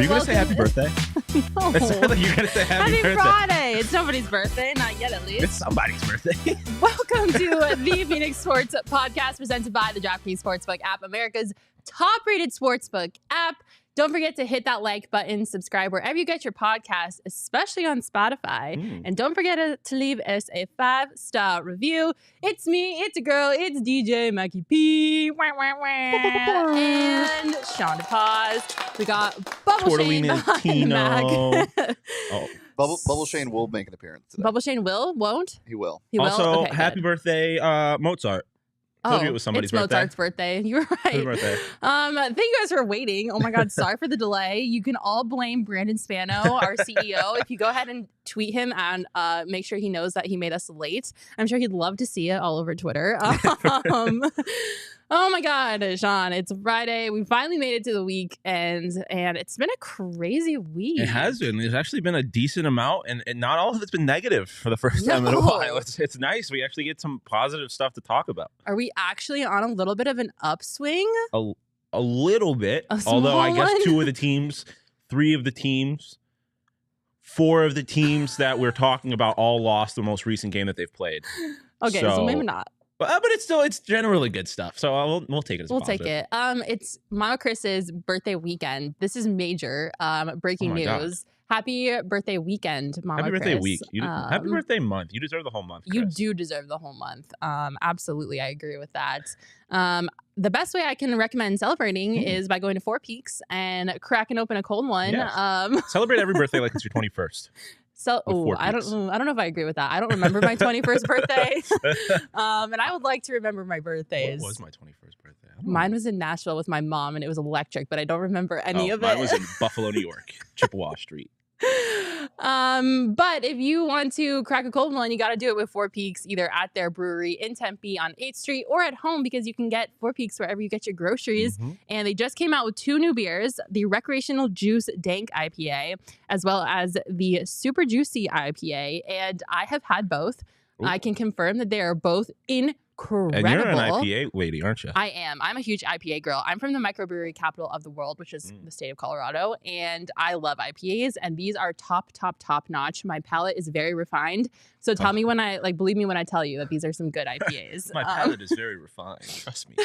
you going to say happy birthday? No. It sounded like you're going to say happy birthday. Friday. It's nobody's birthday. Not yet, at least. It's somebody's birthday. Welcome to the Phoenix Sports Podcast presented by the DraftKings Sportsbook app, America's top-rated sportsbook app. Don't forget to hit that like button, subscribe wherever you get your podcasts, especially on Spotify. And don't forget to leave us a 5-star review. It's me, it's a girl, it's DJ Mackie P. And Shawn DePaz. We got Bubble Shane behind the Mac. Bubble Shane will make an appearance today. Bubble Shane won't? He will. He will? Also, Okay, happy good. birthday, Mozart. Told you it was somebody's it's birthday. Mozart's birthday. You're right. Happy birthday. Thank you guys for waiting. Oh my God, sorry for the delay. You can all blame Brandon Spano, our CEO. If you go ahead and tweet him and make sure he knows that he made us late. I'm sure he'd love to see it all over Twitter. Oh my God, Shawn, it's Friday. We finally made it to the weekend, and it's been a crazy week. It has been. There's actually been a decent amount, and not all of it's been negative for the first time in a while. It's nice. We actually get some positive stuff to talk about. Are we actually on a little bit of an upswing? A little bit. A small Although I guess one? 2 of the teams, 3 of the teams, 4 of the teams that we're talking about all lost the most recent game that they've played. Okay, so maybe not. But it's generally good stuff. So we'll take it as We'll positive. take it. It's Mama Chris's birthday weekend. This is major breaking news. God. Happy birthday weekend, Mama Happy Chris. birthday week. Happy birthday month. You deserve the whole month, Chris. You do deserve the whole month. Absolutely, I agree with that. The best way I can recommend celebrating is by going to Four Peaks and cracking open a cold one. Yes. Celebrate every birthday like it's your 21st. I don't know if I agree with that. I don't remember my 21st birthday. And I would like to remember my birthdays. What was my 21st birthday? Mine was in Nashville with my mom, and it was electric, but I don't remember any of it. Mine was in Buffalo, New York, Chippewa Street. But if you want to crack a cold one, you got to do it with Four Peaks, either at their brewery in Tempe on 8th Street or at home, because you can get Four Peaks wherever you get your groceries. And they just came out with 2 new beers, the Recreational Juice Dank IPA, as well as the Super Juicy IPA. And I have had both. Ooh. I can confirm that they are both incredible. And you're an IPA lady, aren't you? I am. I'm a huge IPA girl. I'm from the microbrewery capital of the world, which is the state of Colorado, and I love IPAs, and these are top notch. My palate is very refined, so tell me believe me when I tell you that these are some good IPAs. My palate is very refined. Trust me.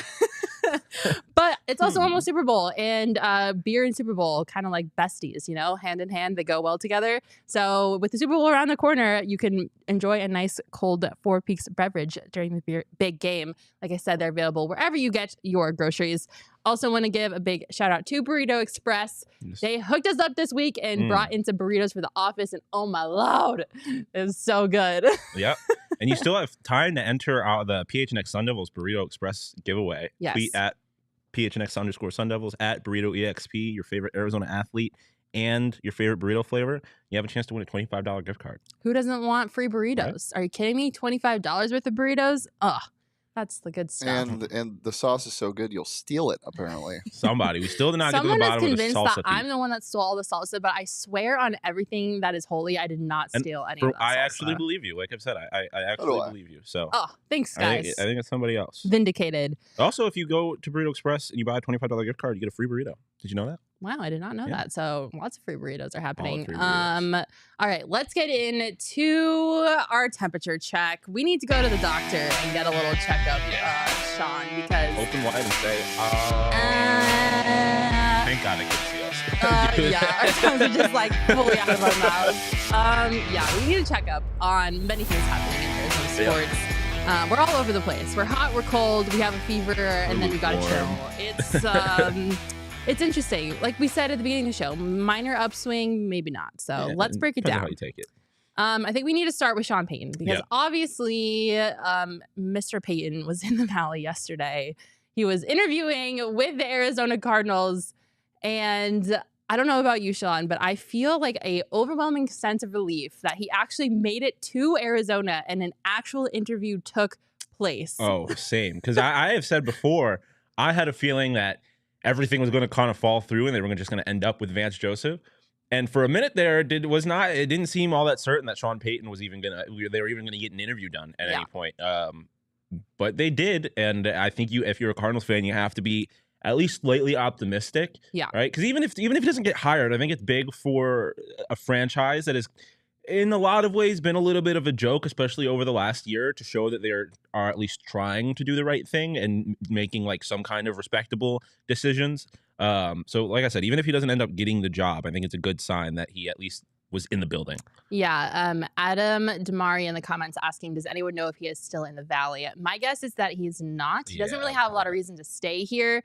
But it's also almost Super Bowl, and beer and Super Bowl kind of like besties, hand in hand. They go well together. So with the Super Bowl around the corner, you can enjoy a nice cold Four Peaks beverage during the big game. Like I said, they're available wherever you get your groceries. Also want to give a big shout out to Burrito Express. Yes. They hooked us up this week and brought in some burritos for the office, and oh my Lord, it was so good. Yep. And you still have time to enter the PHNX Sun Devils Burrito Express giveaway. Yes. Tweet at PHNX_Sun Devils at Burrito EXP, your favorite Arizona athlete, and your favorite burrito flavor. You have a chance to win a $25 gift card. Who doesn't want free burritos? Are you kidding me? $25 worth of burritos? Ugh. That's the good stuff. And the sauce is so good, you'll steal it, apparently. Somebody. We still did not get to the bottom of the Someone is convinced salsa that I'm the one that stole all the salsa, but I swear on everything that is holy, I did not steal any of that I salsa. actually believe you. Like I've said, I actually believe you. So Oh, thanks, guys. I think it's somebody else. Vindicated. Also, if you go to Burrito Express and you buy a $25 gift card, you get a free burrito. Did you know that? Wow, I did not know that. So lots of free burritos are happening. Free burritos. All right, let's get into our temperature check. We need to go to the doctor and get a little checkup, Shawn, because Open wide and say, thank God they can see us. yeah, our tongues are just like fully out of our mouths. We need a checkup on many things happening in Arizona sports. We're all over the place. We're hot, we're cold, we have a fever, and then we gotta chill. It's interesting. Like we said at the beginning of the show, minor upswing, maybe not. So let's break it down. How you take it. I think we need to start with Sean Payton because obviously Mr. Payton was in the Valley yesterday. He was interviewing with the Arizona Cardinals, and I don't know about you, Shawn, but I feel like a overwhelming sense of relief that he actually made it to Arizona and an actual interview took place. Oh, same. Because I have said before, I had a feeling that everything was going to kind of fall through and they were just going to end up with Vance Joseph. And for a minute there, it didn't seem all that certain that Sean Payton was they were even going to get an interview done at any point. But they did. And I think if you're a Cardinals fan, you have to be at least slightly optimistic. Yeah. Right. Because even if he doesn't get hired, I think it's big for a franchise that is in a lot of ways been a little bit of a joke, especially over the last year, to show that they are at least trying to do the right thing and making like some kind of respectable decisions. So like I said, even if he doesn't end up getting the job, I think it's a good sign that he at least was in the building. Yeah. Adam Damari in the comments asking, does anyone know if he is still in the Valley? My guess is that he's not. He doesn't really have a lot of reason to stay here.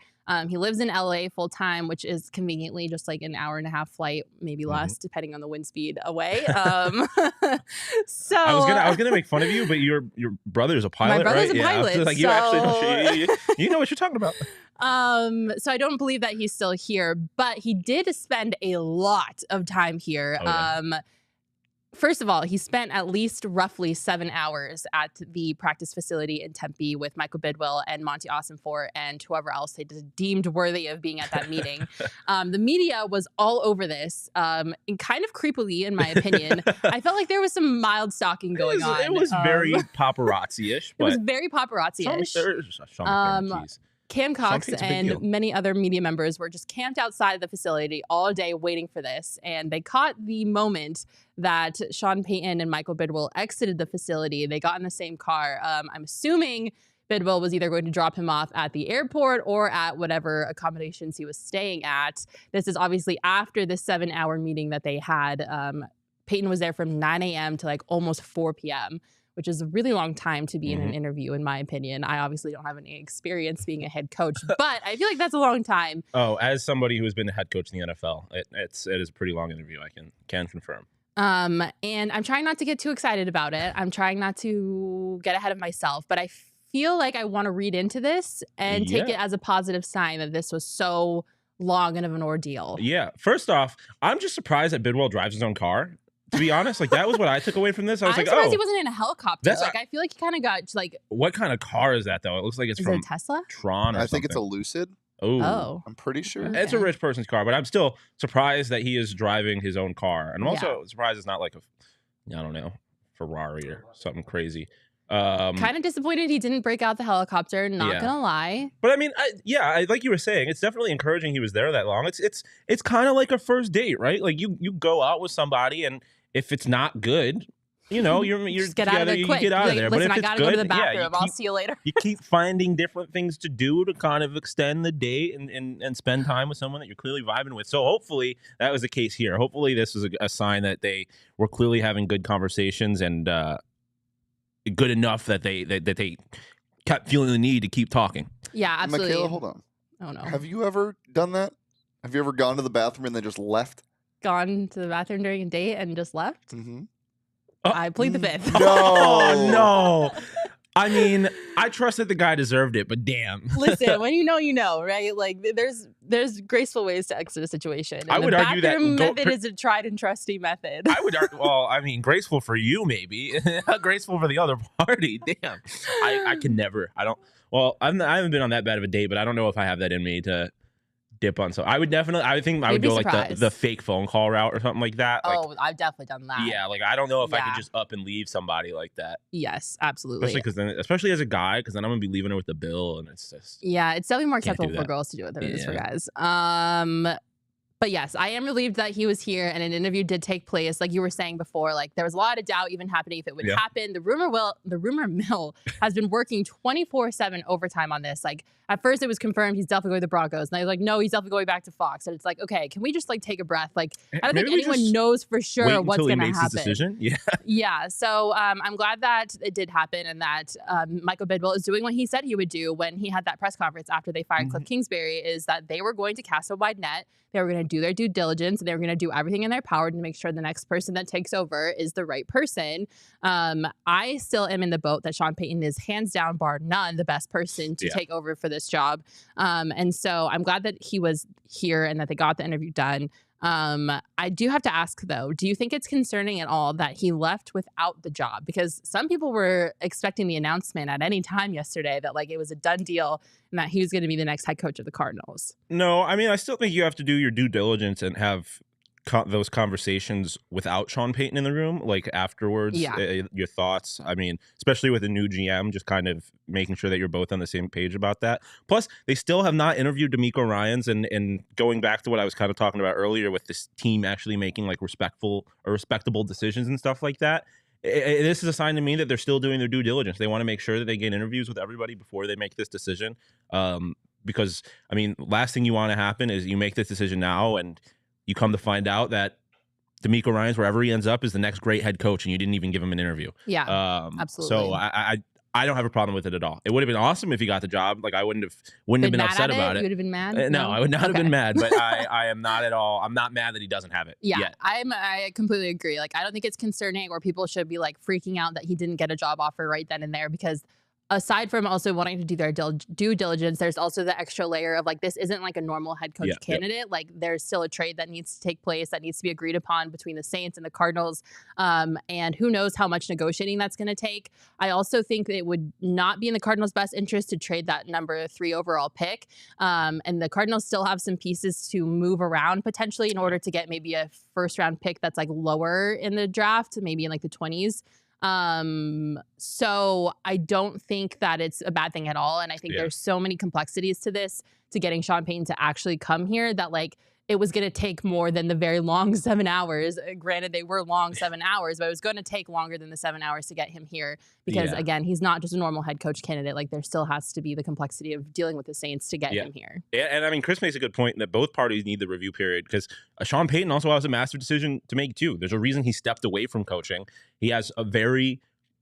He lives in LA full time, which is conveniently just like an hour and a half flight, maybe less, depending on the wind speed away. So I was gonna make fun of you, but your brother's a pilot. My brother's right? a pilot. Like so... you actually you know what you're talking about. So I don't believe that he's still here, but he did spend a lot of time here. Oh, yeah. First of all, he spent at least roughly 7 hours at the practice facility in Tempe with Michael Bidwill and Monty Ossenfort and whoever else they deemed worthy of being at that meeting. The media was all over this, and kind of creepily, in my opinion. I felt like there was some mild stalking going on. It was very paparazzi-ish. It was very paparazzi-ish. Cam Cox and many other media members were just camped outside of the facility all day waiting for this. And they caught the moment that Sean Payton and Michael Bidwill exited the facility. They got in the same car. I'm assuming Bidwill was either going to drop him off at the airport or at whatever accommodations he was staying at. This is obviously after the 7-hour meeting that they had. Payton was there from 9 a.m. to like almost 4 p.m., which is a really long time to be in an interview, in my opinion. I obviously don't have any experience being a head coach, but I feel like that's a long time. Oh, as somebody who has been a head coach in the NFL, it is a pretty long interview. I can confirm. And I'm trying not to get too excited about it. I'm trying not to get ahead of myself, but I feel like I want to read into this and take it as a positive sign that this was so long and of an ordeal. Yeah. First off, I'm just surprised that Bidwill drives his own car. To be honest, like that was what I took away from this. I was like, surprised he wasn't in a helicopter. I feel like he kind of got like. What kind of car is that though? It looks like it's from it a Tesla? Tron or something. I think it's a Lucid. Oh, I'm pretty sure. Okay. It's a rich person's car, but I'm still surprised that he is driving his own car. And I'm also surprised it's not like I don't know, Ferrari or something crazy. Kind of disappointed he didn't break out the helicopter, not gonna lie. But I mean, like you were saying, it's definitely encouraging he was there that long. It's kind of like a first date, right? Like you go out with somebody and if it's not good, you're just get out of there quick. You get out of there. Listen, but if I gotta it's go good, to the bathroom. I'll see you later. You keep finding different things to do to kind of extend the date and spend time with someone that you're clearly vibing with. So hopefully that was the case here. Hopefully this was a sign that they were clearly having good conversations and good enough that they kept feeling the need to keep talking. Yeah, absolutely. Makayla, hold on. Oh no. Have you ever done that? Have you ever gone to the bathroom and then just left? Gone to the bathroom during a date and just left? Mm-hmm. I plead the fifth. No. Oh, no. I mean, I trust that the guy deserved it, but damn. Listen, when you know, right? Like, there's graceful ways to exit a situation. And I would argue that method is a tried and trusty method. I would argue, well, I mean, graceful for you, maybe. Graceful for the other party. Damn. I can never. I haven't been on that bad of a date, but I don't know if I have that in me to dip on. So I think I would go like the fake phone call route or something like that. Oh, I've definitely done that. Yeah, like I don't know if I could just up and leave somebody like that. Yes, absolutely. Especially as a guy, because then I'm gonna be leaving her with the bill, and it's just it's definitely more acceptable for girls to do it than it is for guys. But yes, I am relieved that he was here and an interview did take place. Like you were saying before, like there was a lot of doubt even happening if it would happen. The rumor mill has been working 24/7 overtime on this. Like at first it was confirmed he's definitely going to the Broncos. And I was like, no, he's definitely going back to Fox. And it's like, okay, can we just like take a breath? Like I don't think anyone knows for sure what's going to happen. His decision. Yeah. Yeah. So I'm glad that it did happen and that Michael Bidwill is doing what he said he would do when he had that press conference after they fired Cliff Kingsbury, is that they were going to cast a wide net. They were going to do their due diligence. And they were going to do everything in their power to make sure the next person that takes over is the right person. I still am in the boat that Sean Payton is hands down, bar none, the best person to take over for this job. And so I'm glad that he was here and that they got the interview done. I do have to ask, though, do you think it's concerning at all that he left without the job? Because some people were expecting the announcement at any time yesterday that like it was a done deal and that he was going to be the next head coach of the Cardinals. No, I mean, I still think you have to do your due diligence and have those conversations without Sean Payton in the room, like afterwards. Yeah. Your thoughts? I mean, especially with a new GM, just kind of making sure that you're both on the same page about that. Plus, they still have not interviewed D'Amico Ryans, and going back to what I was kind of talking about earlier with this team actually making like respectable decisions and stuff like that. This is a sign to me that they're still doing their due diligence. They want to make sure that they get interviews with everybody before they make this decision. Because I mean, last thing you want to happen is you make this decision now and you come to find out that D'Amico Ryans, wherever he ends up, is the next great head coach, and you didn't even give him an interview. Yeah, absolutely. So I don't have a problem with it at all. It would have been awesome if he got the job. Like I wouldn't have been upset about it. You would have been mad? No, I would not have been mad. But I am not at all. I'm not mad that he doesn't have it. Yeah, yet. I completely agree. Like I don't think it's concerning or people should be like freaking out that he didn't get a job offer right then and there, because aside from also wanting to do their due diligence, there's also the extra layer of like, this isn't like a normal head coach candidate. Yep. Like there's still a trade that needs to take place, that needs to be agreed upon between the Saints and the Cardinals. And who knows how much negotiating that's going to take. I also think it would not be in the Cardinals' best interest to trade that number 3 overall pick. And the Cardinals still have some pieces to move around potentially in order to get maybe a first round pick that's like lower in the draft, maybe in like the 20s. So I don't think that it's a bad thing at all. And I think there's so many complexities to this, to getting Sean Payton to actually come here, that like it was going to take more than the very long 7 hours. Granted, they were long 7 hours, but it was going to take longer than the 7 hours to get him here because, again, he's not just a normal head coach candidate. Like, there still has to be the complexity of dealing with the Saints to get him here. Yeah, and I mean, Chris makes a good point that both parties need the review period, because Sean Payton also has a massive decision to make, too. There's a reason he stepped away from coaching. He has a very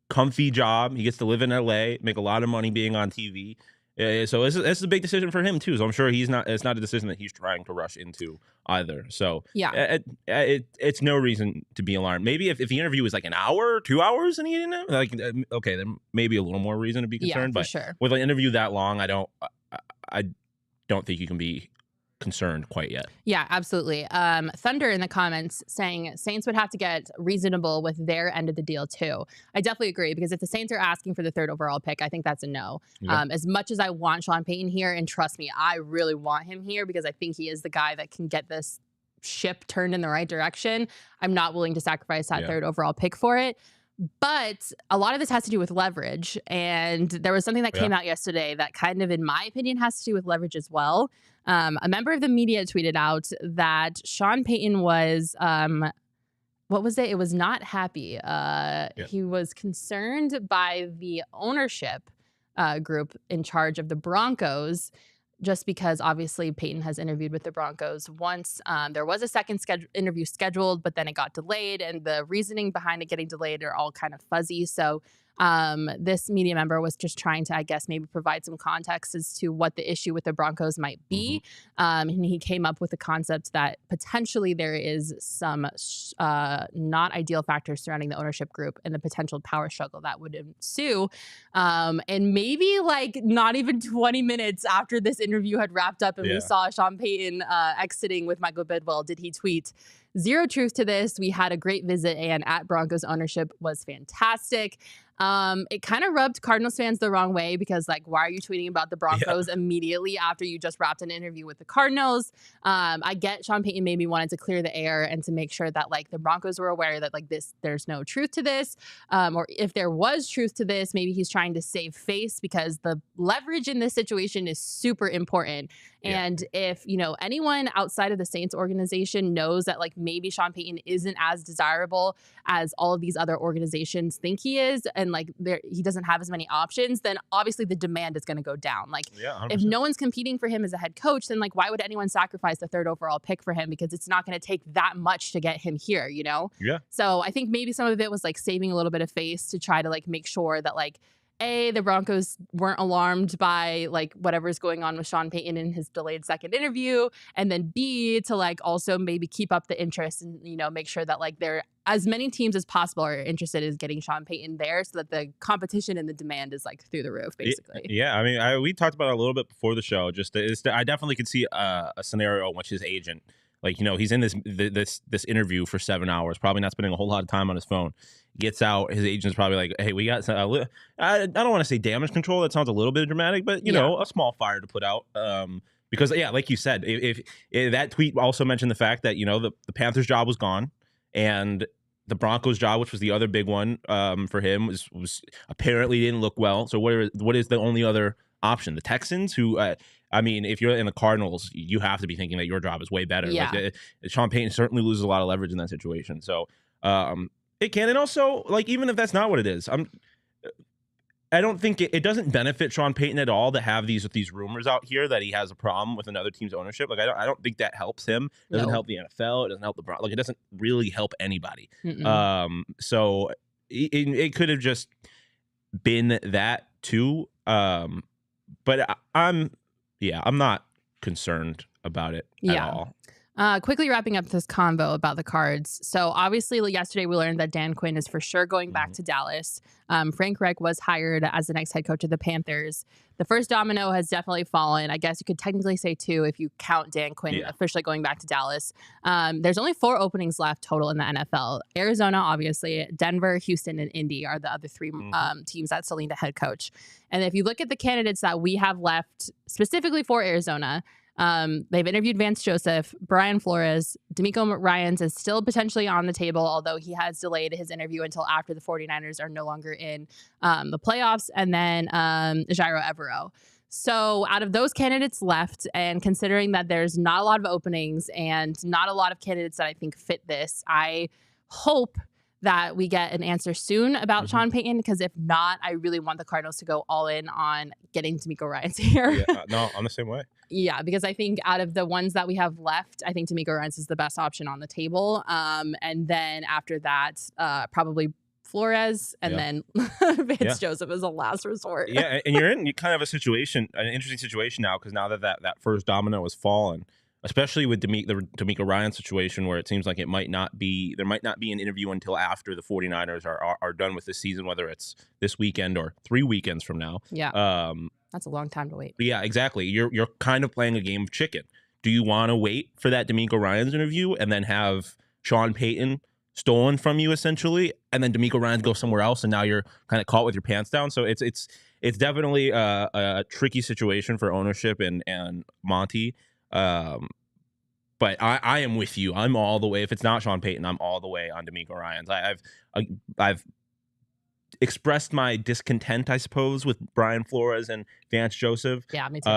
comfy job. He gets to live in LA, make a lot of money being on TV. So this is a big decision for him too. So I'm sure it's not a decision that he's trying to rush into either. So it's no reason to be alarmed. Maybe if the interview was like an hour, 2 hours, and he didn't like, okay, then maybe a little more reason to be concerned. Yeah, but sure. With an interview that long, I don't think you can be concerned quite yet. Yeah, absolutely. Thunder in the comments saying Saints would have to get reasonable with their end of the deal too. I definitely agree, because if the Saints are asking for the 3rd overall pick, I think that's a no. Yeah. As much as I want Sean Payton here, and trust me, I really want him here because I think he is the guy that can get this ship turned in the right direction, I'm not willing to sacrifice that 3rd overall pick for it. But a lot of this has to do with leverage. And there was something that came out yesterday that kind of, in my opinion, has to do with leverage as well. A member of the media tweeted out that Sean Payton was, what was it? It was not happy. He was concerned by the ownership group in charge of the Broncos, just because obviously Payton has interviewed with the Broncos once. There was a second interview scheduled, but then it got delayed, and the reasoning behind it getting delayed are all kind of fuzzy. So this media member was just trying to, I guess, maybe provide some context as to what the issue with the Broncos might be. And he came up with the concept that potentially there is some not ideal factors surrounding the ownership group and the potential power struggle that would ensue. And maybe like not even 20 minutes after this interview had wrapped up and we saw Sean Payton exiting with Michael Bidwill, did he tweet, "Zero truth to this. We had a great visit, and at Broncos ownership was fantastic." It kind of rubbed Cardinals fans the wrong way, because like, why are you tweeting about the Broncos immediately after you just wrapped an interview with the Cardinals? I get Sean Payton maybe wanted to clear the air and to make sure that like the Broncos were aware that like there's no truth to this. Or if there was truth to this, maybe he's trying to save face, because the leverage in this situation is super important. And if, anyone outside of the Saints organization knows that like maybe Sean Payton isn't as desirable as all of these other organizations think he is, and like he doesn't have as many options, then obviously the demand is going to go down. Like if no one's competing for him as a head coach, then like why would anyone sacrifice the 3rd overall pick for him? Because it's not going to take that much to get him here, So I think maybe some of it was like saving a little bit of face to try to like make sure that like, A, the Broncos weren't alarmed by like whatever's going on with Sean Payton in his delayed second interview, and then B, to like also maybe keep up the interest and make sure that like there as many teams as possible are interested in getting Sean Payton there, so that the competition and the demand is like through the roof, basically. Yeah, I mean, we talked about it a little bit before the show. I definitely could see a scenario in which his agent, like, he's in this interview for 7 hours, probably not spending a whole lot of time on his phone. Gets out, his agent's probably like, "Hey, we got I don't want to say damage control. That sounds a little bit dramatic, but a small fire to put out. Because like you said, if that tweet also mentioned the fact that the Panthers job was gone, and the Broncos job, which was the other big one for him, was apparently didn't look well. So what is the only other option? The Texans, who if you're in the Cardinals, you have to be thinking that your job is way better. Yeah. Like, Sean Payton certainly loses a lot of leverage in that situation. So it can, and also even if that's not what it is, I don't think it doesn't benefit Sean Payton at all to have these rumors out here that he has a problem with another team's ownership. Like I don't think that helps him. It doesn't help the NFL. It doesn't help the Broncos. Like it doesn't really help anybody. So it could have just been that too. But I'm not concerned about it at all. Quickly wrapping up this convo about the Cards. So obviously yesterday we learned that Dan Quinn is for sure going back to Dallas. Frank Reich was hired as the next head coach of the Panthers. The first domino has definitely fallen. I guess you could technically say two if you count Dan Quinn officially going back to Dallas. There's only 4 openings left total in the NFL. Arizona, obviously, Denver, Houston, and Indy are the other 3 teams that still need a head coach. And if you look at the candidates that we have left specifically for Arizona, they've interviewed Vance Joseph, Brian Flores, D'Amico Ryans is still potentially on the table, although he has delayed his interview until after the 49ers are no longer in the playoffs, and then Jairo Evero. So out of those candidates left, and considering that there's not a lot of openings and not a lot of candidates that I think fit this, I hope that we get an answer soon about Sean Payton, because if not, I really want the Cardinals to go all in on getting D'Amico Ryans here. No, I'm the same way. Yeah, because I think out of the ones that we have left, I think D'Amico Ryans is the best option on the table. And then after that, probably Flores, and then Vance Joseph is a last resort. Yeah, and you're in kind of an interesting situation now, because now that first domino has fallen, especially with the D'Amico Ryans situation, where it seems like there might not be an interview until after the 49ers are done with this season, whether it's this weekend or 3 weekends from now. Yeah. That's a long time to wait. Yeah, exactly. You're kind of playing a game of chicken. Do you want to wait for that D'Amico Ryans interview and then have Sean Payton stolen from you essentially, and then D'Amico Ryans go somewhere else, and now you're kind of caught with your pants down? So it's definitely a tricky situation for ownership and Monty. But I am with you. I'm all the way. If it's not Sean Payton, I'm all the way on D'Amico Ryans. I've expressed my discontent, I suppose, with Brian Flores and Vance Joseph. Yeah, me too.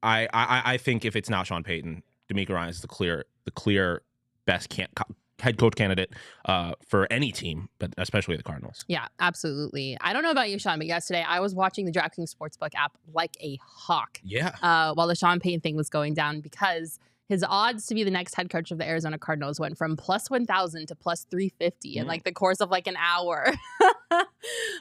I think if it's not Sean Payton, D'Amico Ryans is the clear best head coach candidate for any team, but especially the Cardinals. Yeah, absolutely. I don't know about you, Shawn, but yesterday I was watching the DraftKings Sportsbook app like a hawk. Yeah. While the Sean Payton thing was going down, because his odds to be the next head coach of the Arizona Cardinals went from plus 1,000 to plus 350 in like the course of like an hour.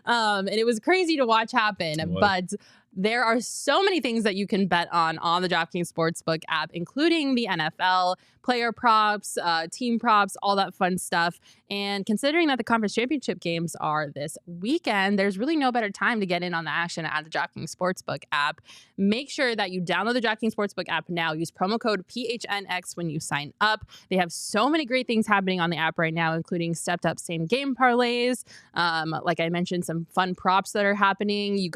And it was crazy to watch happen. But there are so many things that you can bet on the DraftKings Sportsbook app, including the NFL, player props, team props, all that fun stuff. And considering that the conference championship games are this weekend, there's really no better time to get in on the action at the DraftKings Sportsbook app. Make sure that you download the DraftKings Sportsbook app now. Use promo code PHNX when you sign up. They have so many great things happening on the app right now, including stepped up same game parlays. Like I mentioned, some fun props that are happening. You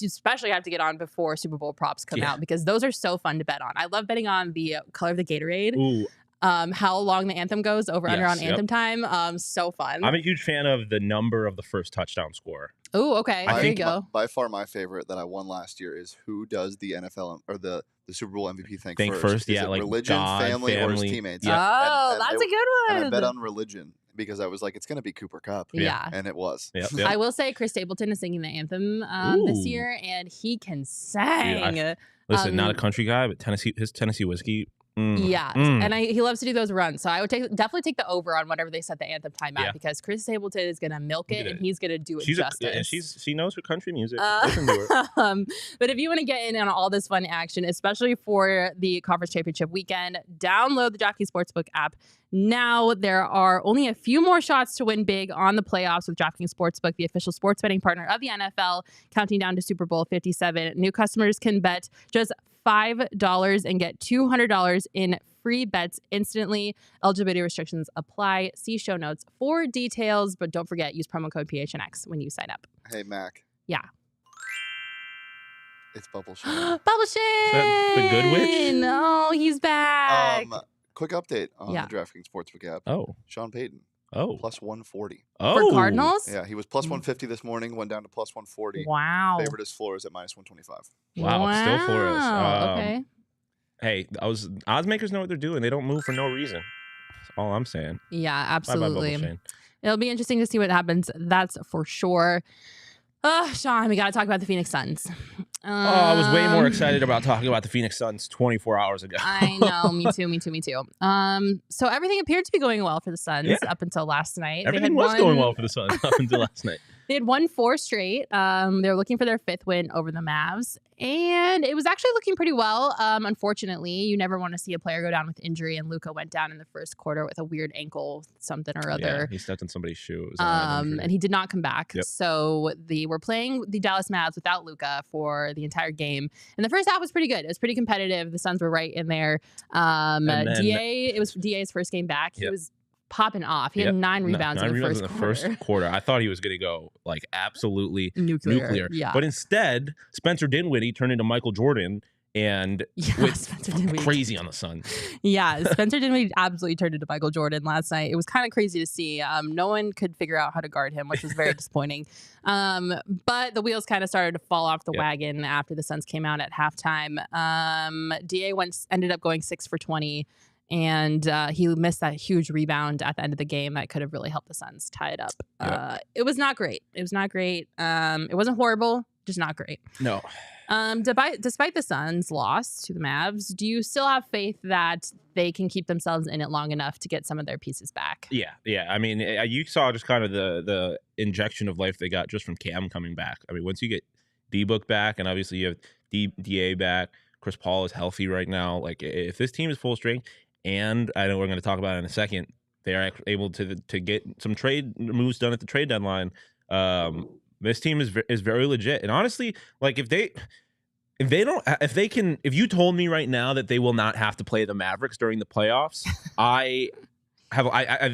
especially have to get on before Super Bowl props come out, because those are so fun to bet on. I love betting on the color of the Gatorade. Ooh. How long the anthem goes, under on anthem time. So fun. I'm a huge fan of the number of the first touchdown score. Oh, okay. There you go. By far my favorite that I won last year is who does the NFL or the Super Bowl MVP think first. Is it like religion, God, family, or his teammates? Yeah. Oh, that's a good one. And I bet on religion, because I was like, it's going to be Cooper Kupp. Yeah. And it was. Yep. I will say Chris Stapleton is singing the anthem this year, and he can sing. Dude, listen, not a country guy, but his Tennessee whiskey. Yeah, and he loves to do those runs. So I would definitely take the over on whatever they set the anthem time at, because Chris Stapleton is going to milk it, and he's going to do it justice. She knows her country music. Listen to her. But if you want to get in on all this fun action, especially for the conference championship weekend, download the DraftKings Sportsbook app. Now there are only a few more shots to win big on the playoffs with DraftKings Sportsbook, the official sports betting partner of the NFL, counting down to Super Bowl 57. New customers can bet just $5 and get $200 in free bets instantly. Eligibility restrictions apply. See show notes for details, but don't forget, use promo code PHNX when you sign up. Hey, Mac. Yeah. It's Bubble Shawn. Bubble Shawn! The good witch? No, he's back. Quick update on Yeah. the DraftKings Sportsbook app. Oh. Sean Payton. Oh. Plus 140. Oh. For Cardinals? Yeah, he was plus 150 this morning, went down to plus 140. Wow. Favored his Flores at minus 125. Wow. Still Flores. Okay. Hey, odds makers know what they're doing. They don't move for no reason. That's all I'm saying. Yeah, Bye-bye, absolutely. Bubble Shane. It'll be interesting to see what happens. That's for sure. Sean, we got to talk about the Phoenix Suns. I was way more excited about talking about the Phoenix Suns 24 hours ago. I know. Me too. So everything appeared to be going well for the Suns up until last night. Everything was going well for the Suns up until last night. They had won 4 straight. They were looking for their 5th win over the Mavs. And it was actually looking pretty well. Unfortunately, you never want to see a player go down with injury. And Luka went down in the first quarter with a weird ankle something or other. Yeah, he stepped on somebody's shoe. And he did not come back. Yep. So they were playing the Dallas Mavs without Luka for the entire game. And the first half was pretty good. It was pretty competitive. The Suns were right in there. It was DA's first game back. He was popping off. He had 9 rebounds in the first quarter. I thought he was going to go like absolutely nuclear. Yeah. But instead, Spencer Dinwiddie turned into Michael Jordan and went crazy on the Suns. Yeah, Spencer Dinwiddie absolutely turned into Michael Jordan last night. It was kind of crazy to see. No one could figure out how to guard him, which was very disappointing. But the wheels kind of started to fall off the wagon after the Suns came out at halftime. DA ended up going 6 for 20. And he missed that huge rebound at the end of the game that could have really helped the Suns tie it up. It was not great. It wasn't horrible, just not great. No. Despite the Suns' loss to the Mavs, do you still have faith that they can keep themselves in it long enough to get some of their pieces back? Yeah. I mean, you saw just kind of the injection of life they got just from Cam coming back. I mean, once you get D-Book back, and obviously you have DA back, Chris Paul is healthy right now. Like, if this team is full strength, and I know we're going to talk about it in a second, they are able to get some trade moves done at the trade deadline. This team is very legit. And honestly, like if you told me right now that they will not have to play the Mavericks during the playoffs, I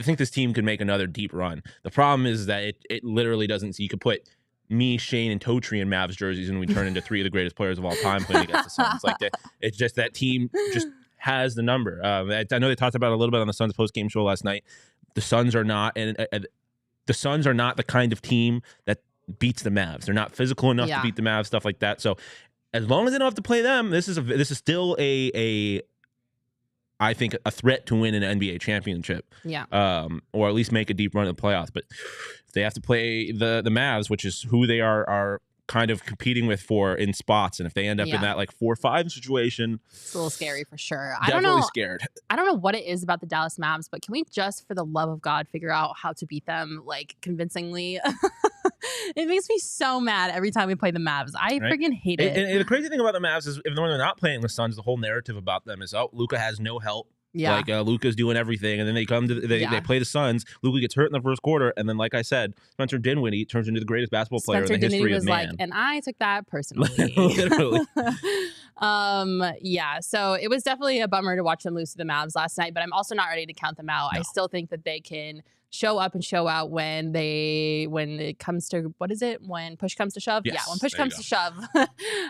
think this team could make another deep run. The problem is that it literally doesn't. So you could put me, Shane, and Totri in Mavs jerseys, and we turn into 3 of the greatest players of all time playing against the Suns. Like it's just that team just has the number. I know they talked about it a little bit on the Suns post-game show last night. The Suns are not the kind of team that beats the Mavs. They're not physical enough to beat the Mavs, stuff like that. So as long as they don't have to play them, this is still I think a threat to win an NBA championship. Yeah. Or at least make a deep run in the playoffs. But if they have to play the Mavs, which is who they are kind of competing with for in spots, and if they end up in that like 4-5 situation, it's a little scary for sure. Definitely scared. I don't know what it is about the Dallas Mavs, but can we just, for the love of God, figure out how to beat them like convincingly? It makes me so mad every time we play the Mavs. I freaking hate it. And the crazy thing about the Mavs is, when they're not playing the Suns, the whole narrative about them is, Luka has no help. Yeah. Like Luka's doing everything, and then they come to they play the Suns. Luka gets hurt in the first quarter, and then, like I said, Spencer Dinwiddie turns into the greatest basketball player in the history of man. And I took that personally. Literally. Yeah. So it was definitely a bummer to watch them lose to the Mavs last night, but I'm also not ready to count them out. No. I still think that they can show up and show out when it comes to, when push comes to shove. Yes, yeah, when push comes to shove,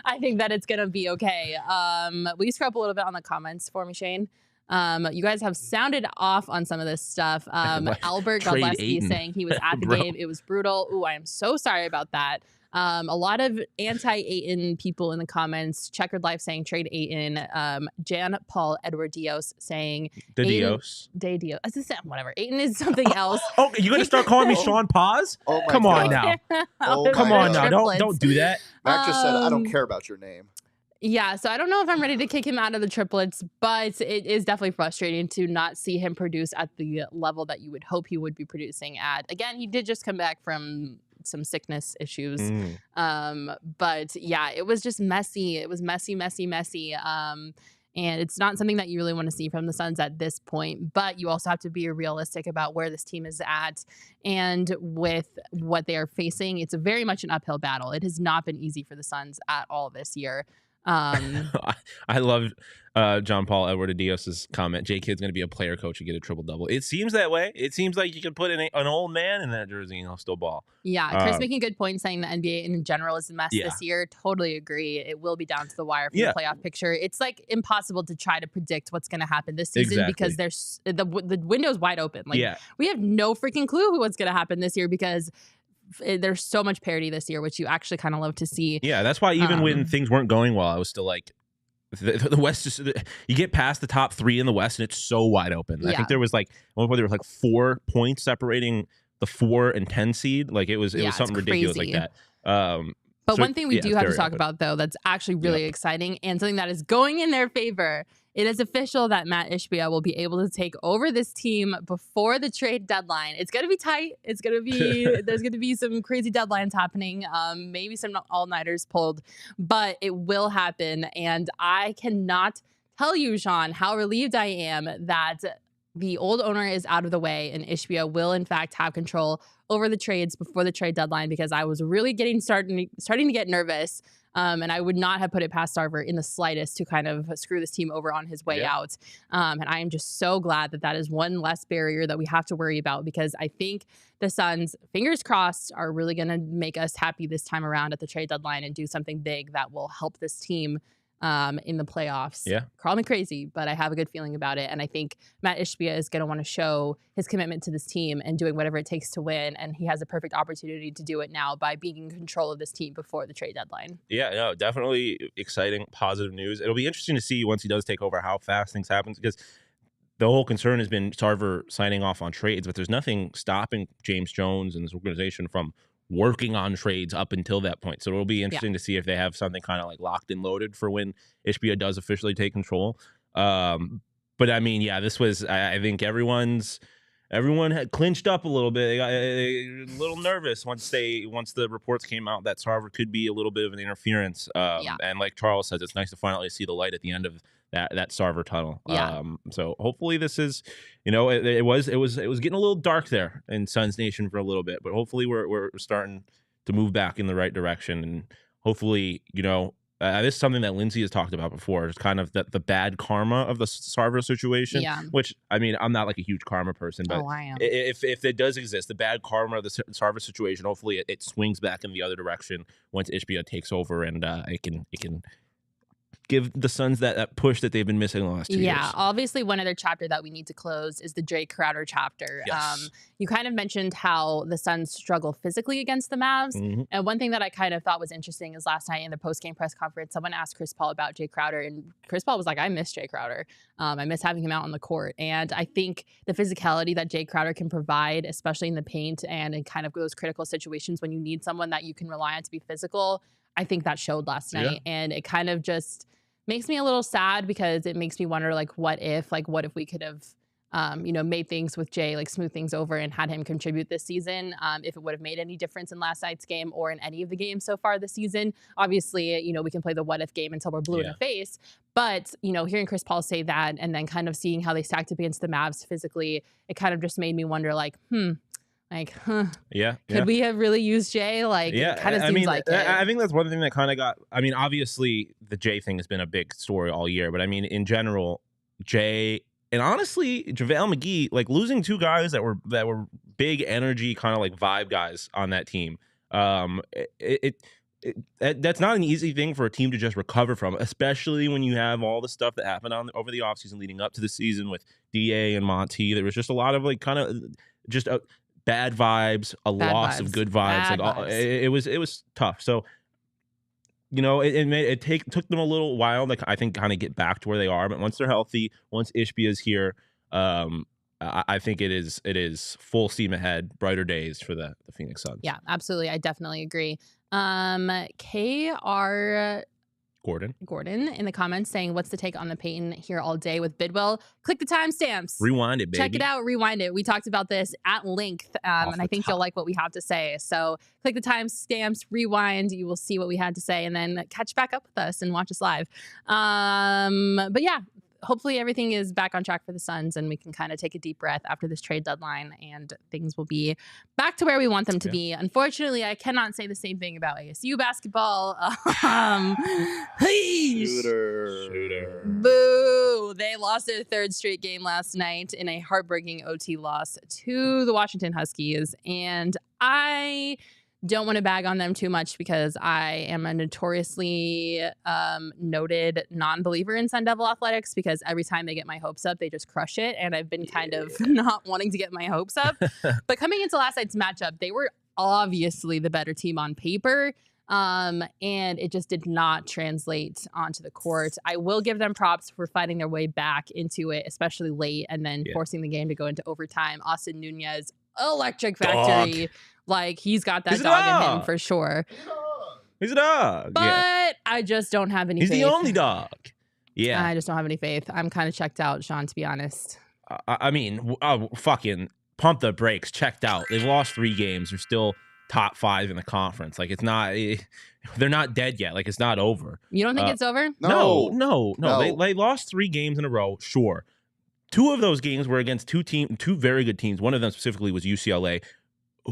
I think that it's gonna be okay. Will you scroll up a little bit on the comments for me, Shane? You guys have sounded off on some of this stuff. Albert Godleski is saying he was at the game. It was brutal. Ooh, I am so sorry about that. A lot of anti-Ayton people in the comments. Checkered Life saying trade Ayton. Jan Paul Edward Dios saying Dios. Whatever. Ayton is something else. Oh, you gonna start calling me Sean Paz? Oh my Come God. on now. Come on now. Don't do that. Mac just said, I don't care about your name. Yeah, so I don't know if I'm ready to kick him out of the triplets, but it is definitely frustrating to not see him produce at the level that you would hope he would be producing at. Again, he did just come back from some sickness issues. But yeah, it was just messy. It was messy. And it's not something that you really want to see from the Suns at this point, but you also have to be realistic about where this team is at and with what they are facing. It's very much an uphill battle. It has not been easy for the Suns at all this year. I love John Paul Edward Adios's comment. J Kid's going to be a player coach and get a triple double. It seems that way. It seems like you can put an old man in that jersey and he'll still ball. Yeah, Chris making a good point saying the NBA in general is a mess this year. Totally agree. It will be down to the wire for the playoff picture. It's like impossible to try to predict what's going to happen this season because there's the window's wide open. Like we have no freaking clue what's going to happen this year because there's so much parity this year, which you actually kind of love to see. Yeah, that's why even when things weren't going well, I was still like, the West just, you get past the top 3 in the West and it's so wide open. I think there was like, there was like 4 points separating the 4 and 10 seed. Like it was something ridiculous like that. But one thing we do have to talk about, though, that's actually really exciting and something that is going in their favor. It is official that Matt Ishbia will be able to take over this team before the trade deadline. It's going to be tight. It's going to be there's going to be some crazy deadlines happening. Maybe some all-nighters pulled, but it will happen. And I cannot tell you, Sean, how relieved I am that the old owner is out of the way and Ishbia will, in fact, have control over the trades before the trade deadline because I was really starting to get nervous. And I would not have put it past Sarver in the slightest to kind of screw this team over on his way out. And I am just so glad that is one less barrier that we have to worry about because I think the Suns, fingers crossed, are really going to make us happy this time around at the trade deadline and do something big that will help this team in the playoffs. Call me crazy, but I have a good feeling about it. And I think Matt Ishbia is going to want to show his commitment to this team and doing whatever it takes to win. And he has a perfect opportunity to do it now by being in control of this team before the trade deadline. Yeah, no, definitely exciting, positive news. It'll be interesting to see once he does take over how fast things happen because the whole concern has been Sarver signing off on trades, but there's nothing stopping James Jones and this organization from working on trades up until that point. So it'll be interesting to see if they have something kind of like locked and loaded for when Ishbia does officially take control. But I mean, this was, I think everyone had clinched up a little bit. They got a little nervous once the reports came out that Sarver could be a little bit of an interference. And like Charles says, it's nice to finally see the light at the end of that Sarver tunnel. So hopefully this is, it was getting a little dark there in Suns Nation for a little bit, but hopefully we're starting to move back in the right direction. And hopefully, this is something that Lindsay has talked about before. It's kind of the bad karma of the Sarver situation, which, I mean, I'm not like a huge karma person, but if it does exist, the bad karma of the Sarver situation, hopefully it swings back in the other direction once Ishbia takes over and it can give the Suns that push that they've been missing the last 2 years. Yeah, obviously one other chapter that we need to close is the Jay Crowder chapter. Yes. You kind of mentioned how the Suns struggle physically against the Mavs. And one thing that I kind of thought was interesting is last night in the post-game press conference, someone asked Chris Paul about Jay Crowder, and Chris Paul was like, I miss Jay Crowder. I miss having him out on the court. And I think the physicality that Jay Crowder can provide, especially in the paint and in kind of those critical situations when you need someone that you can rely on to be physical, I think that showed last night. And it kind of just makes me a little sad because it makes me wonder, what if we could have, made things with Jay, smooth things over and had him contribute this season, if it would have made any difference in last night's game or in any of the games so far this season. Obviously, we can play the what if game until we're blue in the face. But, hearing Chris Paul say that and then kind of seeing how they stacked up against the Mavs physically, it kind of just made me wonder, could we have really used Jay? It kind of seems like it. I think that's one thing that kind of got, obviously the Jay thing has been a big story all year, but in general, Jay and honestly, JaVale McGee, losing 2 guys that were big energy, kind of vibe guys on that team. That's not an easy thing for a team to just recover from, especially when you have all the stuff that happened over the offseason leading up to the season with DA and Monty. There was just a lot of bad vibes, loss of good vibes. It was tough. So, it took them a little while to, I think, kind of get back to where they are. But once they're healthy, once Ishbia is here, I think it is full steam ahead, brighter days for the Phoenix Suns. Yeah, absolutely. I definitely agree. KR Gordon in the comments saying, what's the take on the Payton here all day with Bidwill? Click the timestamps. Rewind it, baby. Check it out. Rewind it. We talked about this at length, and I think you'll like what we have to say. So click the timestamps, rewind. You will see what we had to say, and then catch back up with us and watch us live. But yeah, hopefully everything is back on track for the Suns and we can kind of take a deep breath after this trade deadline and things will be back to where we want them to be. Unfortunately, I cannot say the same thing about ASU basketball. Shooter. Boo. They lost their third straight game last night in a heartbreaking OT loss to the Washington Huskies. And I don't want to bag on them too much because I am a notoriously noted non-believer in Sun Devil athletics because every time they get my hopes up, they just crush it. And I've been kind of not wanting to get my hopes up. But coming into last night's matchup, they were obviously the better team on paper. And it just did not translate onto the court. I will give them props for fighting their way back into it, especially late, and then forcing the game to go into overtime. Austin Nunez, electric factory. Dog. Like, he's got that dog in him for sure. He's a dog. But I just don't have any faith. He's the only dog. Yeah. I just don't have any faith. I'm kind of checked out, Shawn, to be honest. I mean, fucking pump the brakes. Checked out. They've lost 3 games. They're still top 5 in the conference. Like, it's not, they're not dead yet. Like, it's not over. You don't think it's over? No. They lost 3 games in a row. Sure. 2 of those games were against 2 very good teams. One of them specifically was UCLA,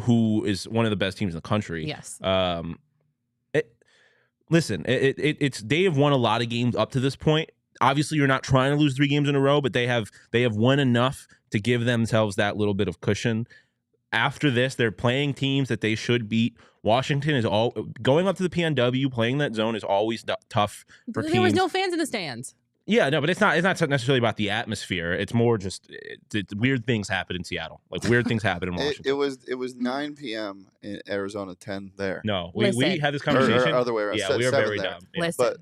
who is one of the best teams in the country. Yes. Listen, they have won a lot of games up to this point. Obviously, you're not trying to lose 3 games in a row, but they have won enough to give themselves that little bit of cushion. After this, they're playing teams that they should beat. Washington is all going up to the PNW, playing that zone is always tough for teams. There was no fans in the stands. Yeah, no, but it's not necessarily about the atmosphere. It's more just weird things happen in Seattle. Like, weird things happen in Washington. It was 9 p.m. in Arizona, 10 there. No, we had this conversation. Or other way around. Yeah, we were very dumb. Yeah. Listen. But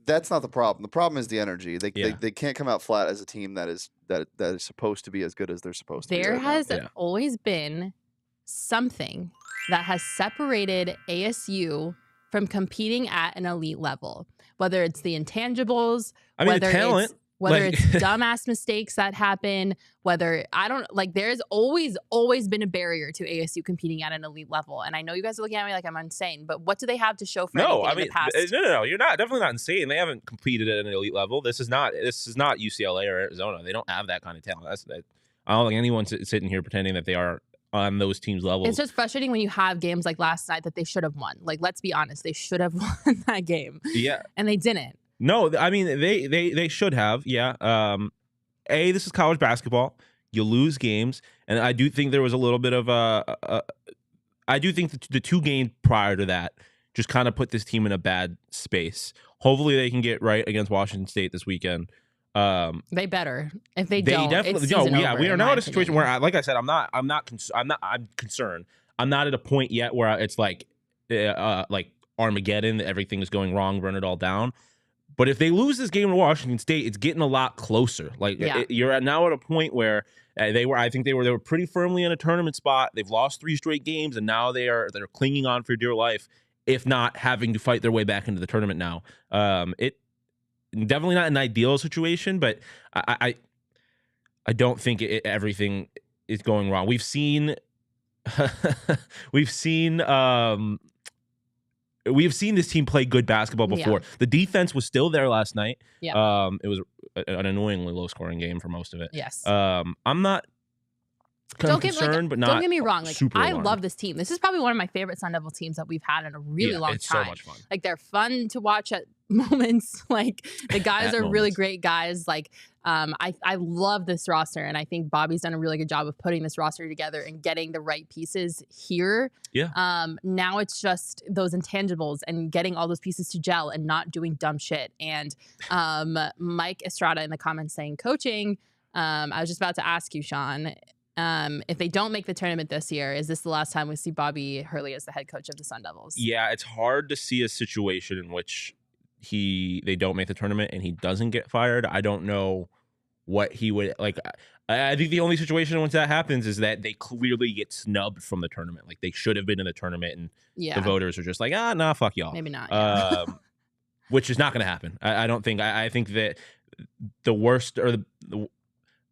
that's not the problem. The problem is the energy. They can't come out flat as a team that is supposed to be as good as they're supposed to be. There right has now. always been something that has separated ASU from competing at an elite level. Whether it's the intangibles, the talent. Whether it's dumbass mistakes that happen, there's always been a barrier to ASU competing at an elite level. And I know you guys are looking at me like I'm insane, but what do they have to show for anything in the past? No, you're definitely not insane. They haven't competed at an elite level. This is not UCLA or Arizona. They don't have that kind of talent. I don't think anyone's sitting here pretending that they are on those teams' levels. It's just frustrating when you have games like last night that they should have won. Like, let's be honest, they should have won that game. Yeah. And they didn't. No, I mean, they should have. Yeah. This is college basketball. You lose games. And I do think there was a little bit of I do think the 2 games prior to that just kind of put this team in a bad space. Hopefully they can get right against Washington State this weekend. They better. If they don't, definitely it's season over, we are now in a situation where, like I said, I'm concerned. I'm not at a point yet where it's like Armageddon, everything is going wrong, run it all down. But if they lose this game to Washington State, it's getting a lot closer. Like, you're now at a point where I think they were pretty firmly in a tournament spot. They've lost 3 straight games, and now they're clinging on for dear life, if not having to fight their way back into the tournament now. Definitely not an ideal situation, but I don't think everything is going wrong. We've seen this team play good basketball before. The defense was still there last night. Yeah. It was an annoyingly low scoring game for most of it. Yes. I'm not concerned, but not. Don't get me wrong. Like, I alarmed. love this team. This is probably one of my favorite Sun Devil teams that we've had in a really long it's time. So much fun. Like, they're fun to watch at moments. Like, the guys are really great guys. Like, I love this roster, and I think Bobby's done a really good job of putting this roster together and getting the right pieces here. Yeah. Now it's just those intangibles and getting all those pieces to gel and not doing dumb shit. And Mike Estrada in the comments saying coaching. I was just about to ask you, Shawn. If they don't make the tournament this year, is this the last time we see Bobby Hurley as the head coach of the Sun Devils? Yeah, it's hard to see a situation in which they don't make the tournament and he doesn't get fired. I don't know what he would like. I think the only situation once that happens is that they clearly get snubbed from the tournament. Like, they should have been in the tournament, and the voters are just like, nah, fuck y'all. Maybe not. Yeah. Which is not going to happen. I don't think. I think that the worst I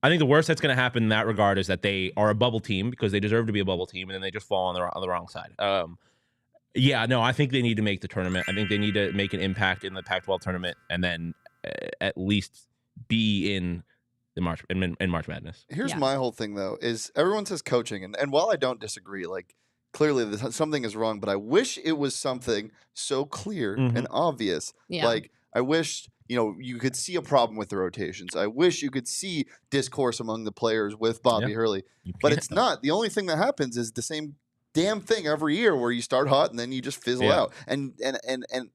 think the worst that's going to happen in that regard is that they are a bubble team because they deserve to be a bubble team, and then they just fall on the wrong side. I think they need to make the tournament. I think they need to make an impact in the Pac-12 tournament, and then at least be in the March Madness. Here's my whole thing though: is everyone says coaching, and while I don't disagree, like clearly something is wrong, but I wish it was something so clear and obvious. Like I wish you could see a problem with the rotations. I wish you could see discourse among the players with Bobby Hurley, but it's not. The only thing that happens is the same damn thing every year where you start hot and then you just fizzle out. And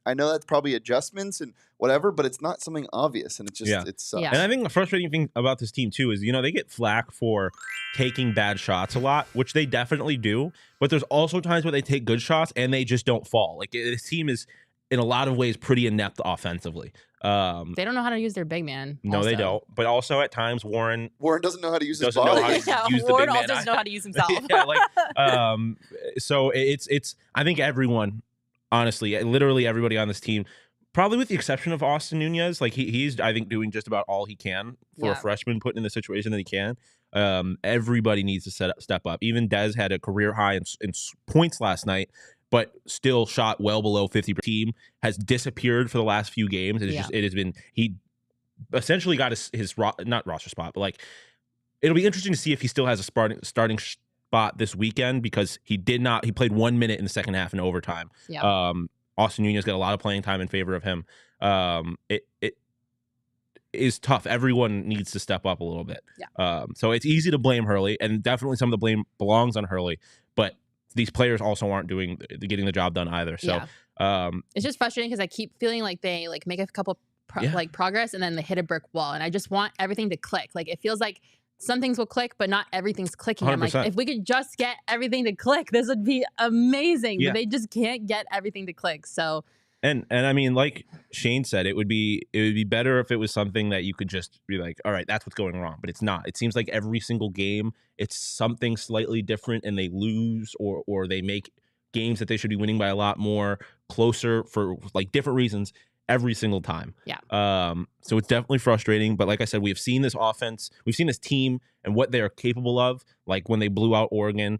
I know that's probably adjustments and whatever, but it's not something obvious, and it's just it sucks. And I think the frustrating thing about this team too is they get flack for taking bad shots a lot, which they definitely do, but there's also times where they take good shots and they just don't fall. Like this team is in a lot of ways pretty inept offensively. They don't know how to use their big man. No, they don't. But also at times Warren doesn't know how to use his body. Warren also doesn't know how to use himself. So it's I think everyone, honestly, literally everybody on this team, probably with the exception of Austin Nunez, like he's I think doing just about all he can for a freshman put in the situation that he can. Everybody needs to step up. Even Dez had a career high in points last night, but still shot well below 50%. Team has disappeared for the last few games. It has been, he essentially got his not roster spot, but like it'll be interesting to see if he still has a starting spot this weekend, because he played 1 minute in the second half in overtime. Austin Nunez got a lot of playing time in favor of him. It is tough. Everyone needs to step up a little bit. So it's easy to blame Hurley, and definitely some of the blame belongs on Hurley, but these players also aren't getting the job done either. So it's just frustrating because I keep feeling like they make a couple progress and then they hit a brick wall, and I just want everything to click. Like it feels like some things will click, but not everything's clicking. 100%. I'm like, if we could just get everything to click, this would be amazing. But they just can't get everything to click. So and I mean, like Shane said, it would be better if it was something that you could just be like, all right, that's what's going wrong. But it's not. It seems like every single game it's something slightly different, and they lose or they make games that they should be winning by a lot more closer for like different reasons every single time. So it's definitely frustrating. But like I said, we have seen this offense, we've seen this team and what they are capable of. Like when they blew out Oregon,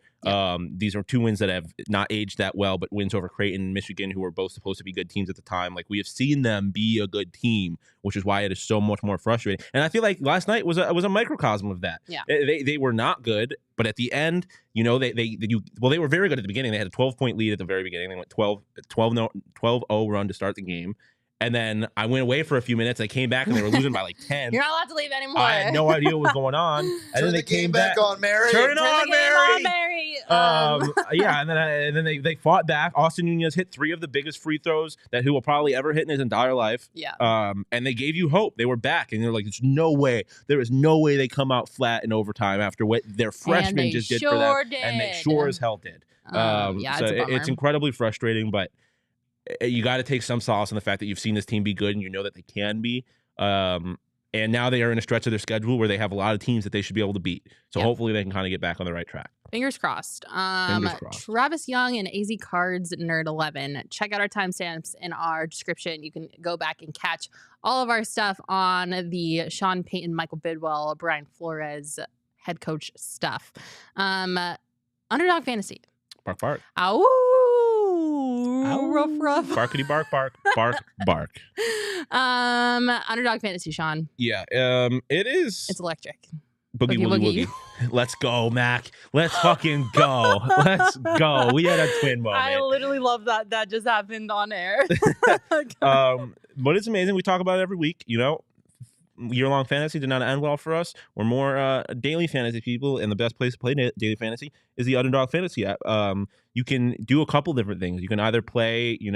these are two wins that have not aged that well, but wins over Creighton and Michigan, who were both supposed to be good teams at the time. Like we have seen them be a good team, which is why it is so much more frustrating. And I feel like last night was a microcosm of that. They were not good, but at the end, they were very good at the beginning. They had a 12-point lead at the very beginning. They went 12-0 run to start the game. And then I went away for a few minutes. I came back and they were losing by like 10. You're not allowed to leave anymore. I had no idea what was going on. And then they came back on, Mary. Turn it on, Mary. And then they fought back. Austin Nunez hit 3 of the biggest free throws that he will probably ever hit in his entire life. And they gave you hope. They were back, and they're like, "There's no way. There is no way they come out flat in overtime after what their freshmen just did for them." And they sure as hell did. So it's incredibly frustrating, but you got to take some solace in the fact that you've seen this team be good and you know that they can be. And now they are in a stretch of their schedule where they have a lot of teams that they should be able to beat. So hopefully they can kind of get back on the right track. Fingers crossed. Travis Young and AZ Cards Nerd 11. Check out our timestamps in our description. You can go back and catch all of our stuff on the Sean Payton, Michael Bidwill, Brian Flores head coach stuff. Underdog Fantasy. Bark, bark. Ow. Ruff. Barkity bark, bark, bark, bark. Underdog Fantasy, Sean. Yeah, it is. It's electric. Boogie woogie. Let's go, Mac. Let's fucking go. Let's go. We had a twin moment. I literally love that. That just happened on air. But it's amazing. We talk about it every week. Year-long fantasy did not end well for us. We're more daily fantasy people, and the best place to play daily fantasy is the Underdog Fantasy app. You can do a couple different things. You can either play, you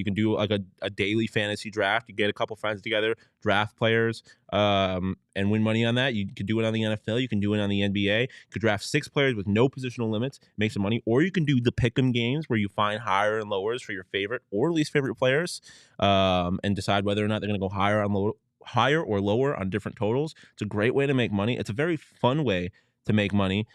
can do like a daily fantasy draft. You get a couple friends together, draft players, and win money on that. You could do it on the NFL. You can do it on the NBA. You could draft 6 players with no positional limits, make some money. Or you can do the pick'em games where you find higher and lowers for your favorite or least favorite players, and decide whether or not they're going to go higher or lower on different totals. It's a great way to make money. It's a very fun way to make money.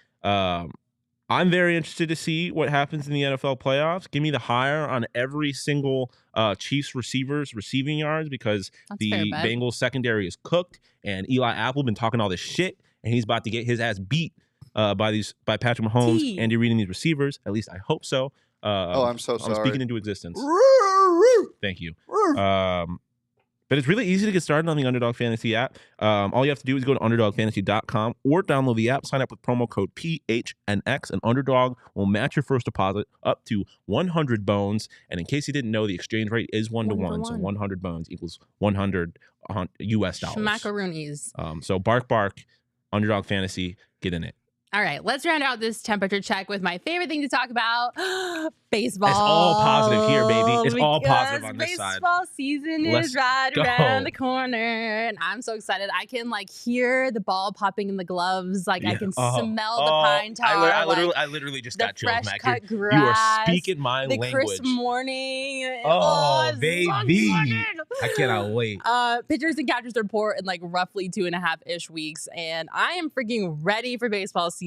I'm very interested to see what happens in the NFL playoffs. Give me the higher on every single Chiefs receivers receiving yards, because the Bengals secondary is cooked, and Eli Apple been talking all this shit, and he's about to get his ass beat by Patrick Mahomes, Andy Reid, and these receivers. At least I hope so. I'm so sorry. I'm speaking into existence. Thank you. But it's really easy to get started on the Underdog Fantasy app. All you have to do is go to UnderdogFantasy.com or download the app, sign up with promo code PHNX, and Underdog will match your first deposit up to 100 bones. And in case you didn't know, the exchange rate is 1-to-1, so 100 bones equals 100 US dollars. Schmackaroonies. So bark, Underdog Fantasy, get in it. All right, let's round out this temperature check with my favorite thing to talk about, baseball. It's all positive here, baby. It's all positive on this side. Baseball season is right around the corner, and I'm so excited. I can hear the ball popping in the gloves. I can smell the pine tar. I literally just got chills, Mac. You are speaking my language. The crisp morning. Oh, baby. I cannot wait. Pitchers and catchers report in roughly 2.5-ish weeks, and I am freaking ready for baseball season.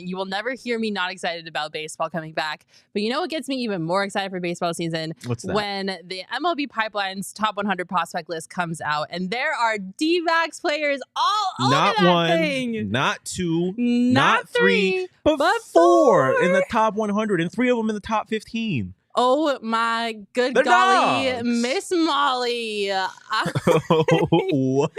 You will never hear me not excited about baseball coming back. But you know what gets me even more excited for baseball season? What's that? When the MLB Pipeline's top 100 prospect list comes out, and there are D-backs players all over that thing. Not two, not three, but 4 in the top 100, and 3 of them in the top 15. Oh my good They're golly, dogs. Miss Molly. What?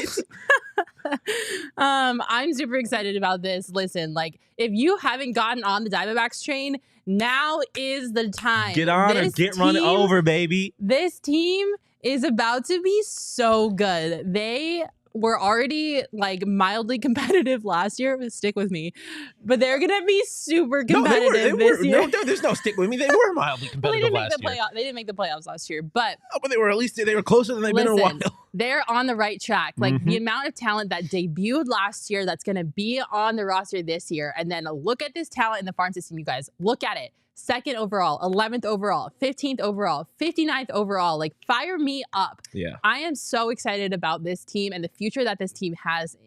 I'm super excited about this. Listen, if you haven't gotten on the Diamondbacks train, now is the time. Get on and get run over, baby. This team is about to be so good. They were already mildly competitive last year. Stick with me, but they're gonna be super competitive this year. No, there's no stick with me. They were mildly competitive last year. They didn't make the playoffs last year, but they were they were closer than they've been in a while. They're on the right track. The amount of talent that debuted last year that's gonna be on the roster this year, and then look at this talent in the farm system, you guys. Look at it. 2nd overall, 11th overall, 15th overall, 59th overall. Fire me up. Yeah. I am so excited about this team and the future that this team has.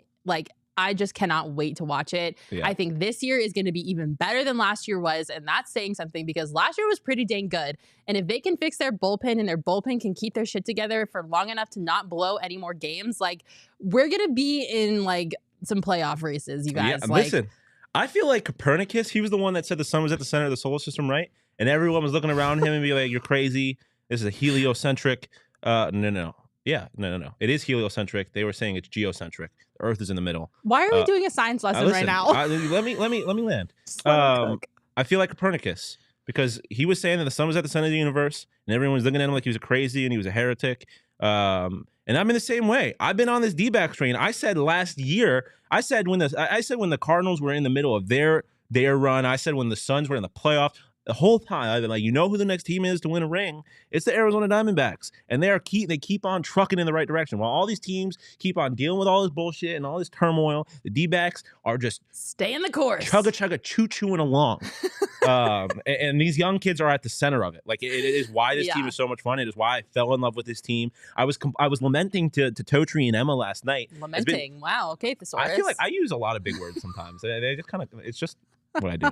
I just cannot wait to watch it. Yeah. I think this year is going to be even better than last year was, and that's saying something because last year was pretty dang good. And if they can fix their bullpen and their bullpen can keep their shit together for long enough to not blow any more games, we're going to be in some playoff races, you guys. Yeah, listen. I feel like Copernicus, he was the one that said the sun was at the center of the solar system, right? And everyone was looking around him and be like, you're crazy. This is a heliocentric. No. Yeah, no. It is heliocentric. They were saying it's geocentric. The Earth is in the middle. Why are we doing a science lesson right now? Let me land. I feel like Copernicus because he was saying that the sun was at the center of the universe and everyone was looking at him like he was a crazy and he was a heretic. And I'm in the same way. I've been on this D-backs train. I said last year, I said when the Cardinals were in the middle of their run, I said when the Suns were in the playoffs, the whole time I've been you know who the next team is to win a ring? It's the Arizona Diamondbacks. And they keep on trucking in the right direction. While all these teams keep on dealing with all this bullshit and all this turmoil, the D-backs are just staying the course. Chugga choo-chooing along. And these young kids are at the center of it. It is why this team is so much fun. It is why I fell in love with this team. I was lamenting to Totri and Emma last night. Lamenting. Wow. Okay, thesaurus. I feel like I use a lot of big words sometimes. They just it's just what I do.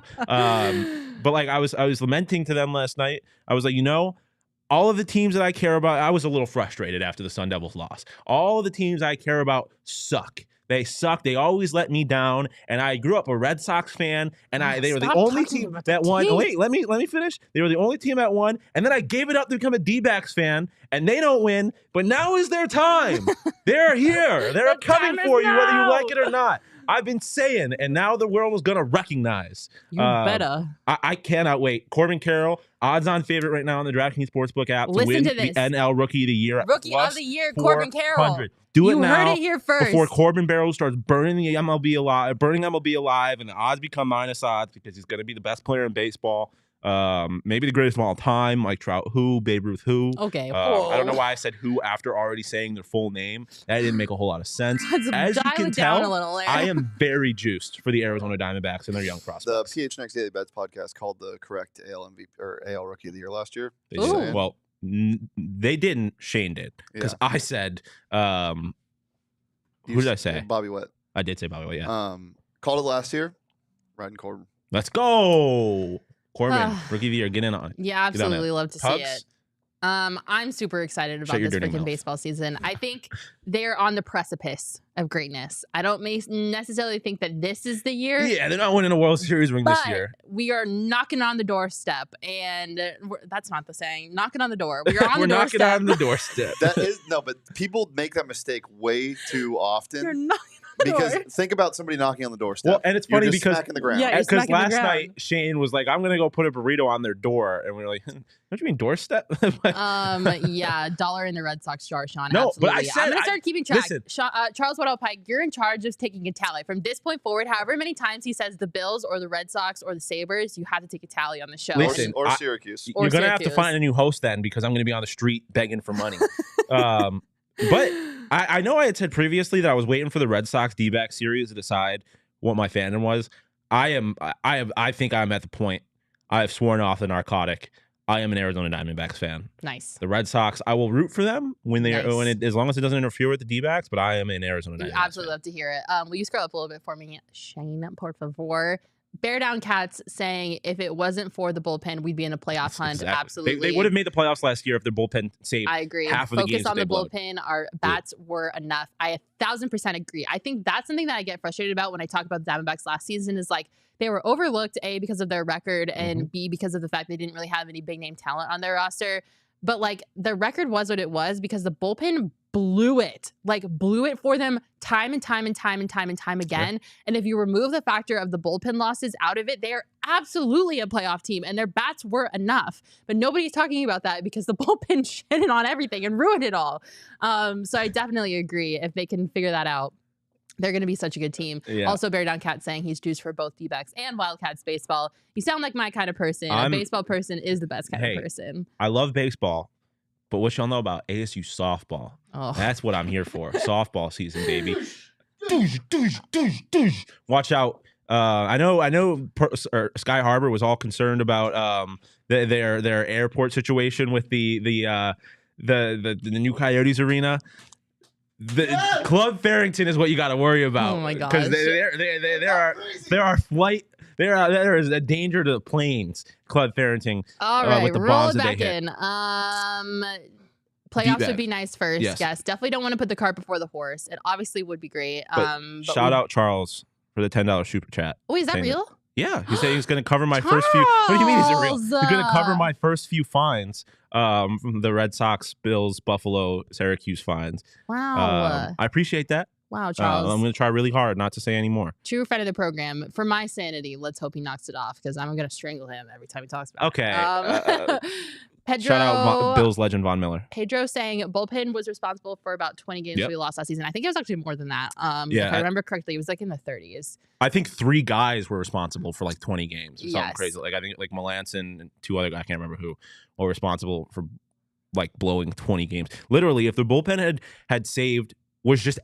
But I was lamenting to them last night. I was all of the teams that I care about, I was a little frustrated after the Sun Devils lost. All of the teams I care about suck. They suck. They always let me down. And I grew up a Red Sox fan, and they were the only team that won. Oh, wait, let me finish. They were the only team that won, and then I gave it up to become a D-backs fan, and they don't win. But now is their time. They're here. They're coming for you, whether you like it or not. I've been saying, and now the world is going to recognize. You better. I cannot wait. Corbin Caroll, odds-on favorite right now on the DraftKings Sportsbook app to win the NL Rookie of the Year. Rookie of the Year, Corbin Caroll. Do it now. You heard it here first. Before Corbin Caroll starts burning MLB alive, and the odds become minus odds because he's going to be the best player in baseball. Maybe the greatest of all time, Mike Trout, Babe Ruth, Okay. I don't know why I said who after already saying their full name. That didn't make a whole lot of sense. As you can tell, I am very juiced for the Arizona Diamondbacks and their young prospects. The PHNX Daily Bets podcast called the correct AL MVP or AL Rookie of the Year last year. Well, they didn't. Shane did because I said, who did I say? Bobby Witt. I did say Bobby Witt. Yeah. Called it last year. Riding Corbin. Let's go. Corbin, Rookie of the Year, get in on it. Yeah, absolutely love to see it. I'm super excited about this freaking baseball season. I think they're on the precipice of greatness. I don't necessarily think that this is the year. Yeah, they're not winning a World Series ring this year. We are knocking on the doorstep, and that's not the saying. Knocking on the door. We are on We're the doorstep. knocking on the doorstep. That is but people make that mistake way too often. You're knocking. Because think about somebody knocking on the doorstep. Well, and it's funny because smacking the ground. Yeah, because last night Shane was like, "I'm gonna go put a burrito on their door," and we were like, "Don't you mean doorstep?" Yeah, $1 in the Red Sox jar, Sean. No, absolutely. but I said I'm gonna start keeping track. Listen, Charles Waddell Pike, you're in charge of taking a tally from this point forward. However many times he says the Bills or the Red Sox or the Sabres, you have to take a tally on the show. Listen, or Syracuse. You're gonna have to find a new host then, because I'm gonna be on the street begging for money. But I know I had said previously that I was waiting for the Red Sox D-back series to decide what my fandom was. I think I'm at the point. I have sworn off the narcotic. I am an Arizona Diamondbacks fan. Nice. The Red Sox, I will root for them as long as it doesn't interfere with the D-backs, but I am an Arizona Diamondbacks absolutely fan. Love to hear it. Will you scroll up a little bit for me, Shane, por favor? Bear Down Cats saying if it wasn't for the bullpen, we'd be in a playoff hunt. Exactly. Absolutely. They would have made the playoffs last year if their bullpen saved I agree. half of the games. Focus on the bullpen. Our bats were enough. I 1,000% agree. I think that's something that I get frustrated about when I talk about the Diamondbacks last season is like they were overlooked, A, because of their record, and B, because of the fact they didn't really have any big name talent on their roster. But like the record was what it was because the bullpen blew it for them time and time again. Yeah. And if you remove the factor of the bullpen losses out of it, they are absolutely a playoff team and their bats were enough. But nobody's talking about that because the bullpen shitted on everything and ruined it all. So I definitely agree. If they can figure that out, they're going to be such a good team. Yeah. Also, Bear Down Cat saying he's juiced for both D-backs and Wildcats baseball. You sound like my kind of person. A baseball person is the best kind of person. I love baseball, but what y'all know about ASU softball? Oh. That's what I'm here for. Softball season, baby. Watch out. I know Sky Harbor was all concerned about their airport situation with the new Coyotes arena. Club Farrington is what you got to worry about. Oh my god! Because there is a danger to the planes. Club Farrington. All right, with the roll bombs it back that they in. Playoffs D-back would be nice first. Yes, definitely don't want to put the cart before the horse. It obviously would be great. But shout out Charles for the $10 super chat. Oh, is that real? Yeah, he said he was going to cover my first few. What do you mean? Is it real? He's going to cover my first few fines from the Red Sox, Bills, Buffalo, Syracuse fines. Wow, I appreciate that. Wow, Charles. I'm going to try really hard not to say any more. True friend of the program. For my sanity, let's hope he knocks it off because I'm going to strangle him every time he talks about it. Okay. Pedro, shout out Bills legend Von Miller. Pedro saying bullpen was responsible for about 20 games we lost last season. I think it was actually more than that. If I remember correctly, it was like in the 30s. I think 3 guys were responsible for like 20 games or something crazy. Like I think like Melanson and 2 other guys, I can't remember who, were responsible for like blowing 20 games. Literally, if the bullpen had saved was just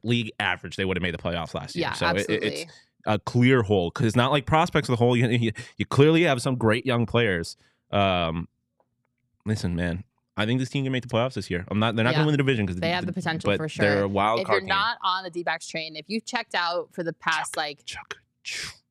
league average, they would have made the playoffs last year. Yeah, so absolutely. It's a clear hole because it's not like prospects of the hole. You clearly have some great young players. Listen, man, I think this team can make the playoffs this year. They're not going to win the division because they have the potential for sure. They're a wild card. If you're not on the D-backs train, if you've checked out for the past 5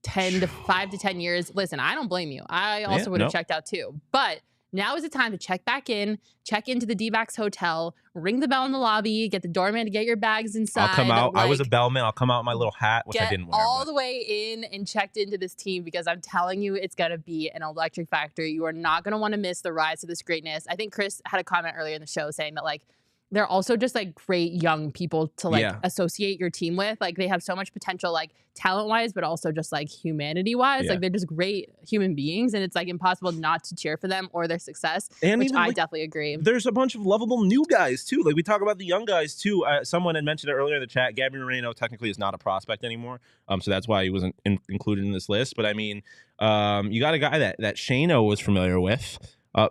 to 10 years, listen, I don't blame you. I also would have checked out too. But now is the time to check back in, check into the D-backs hotel, ring the bell in the lobby, get the doorman to get your bags inside. I'll come out. I was a bellman. I'll come out in my little hat, which I didn't wear. All the way in and checked into this team because I'm telling you, it's going to be an electric factory. You are not going to want to miss the rise of this greatness. I think Chris had a comment earlier in the show saying that like they're also just like great young people to like associate your team with. Like they have so much potential, like talent wise, but also just like humanity wise. Like they're just great human beings, and it's like impossible not to cheer for them or their success. And which I definitely agree. There's a bunch of lovable new guys too. Like we talk about the young guys too. Someone had mentioned it earlier in the chat. Gabby Moreno technically is not a prospect anymore, so that's why he wasn't included in this list. But I mean, you got a guy that Shano was familiar with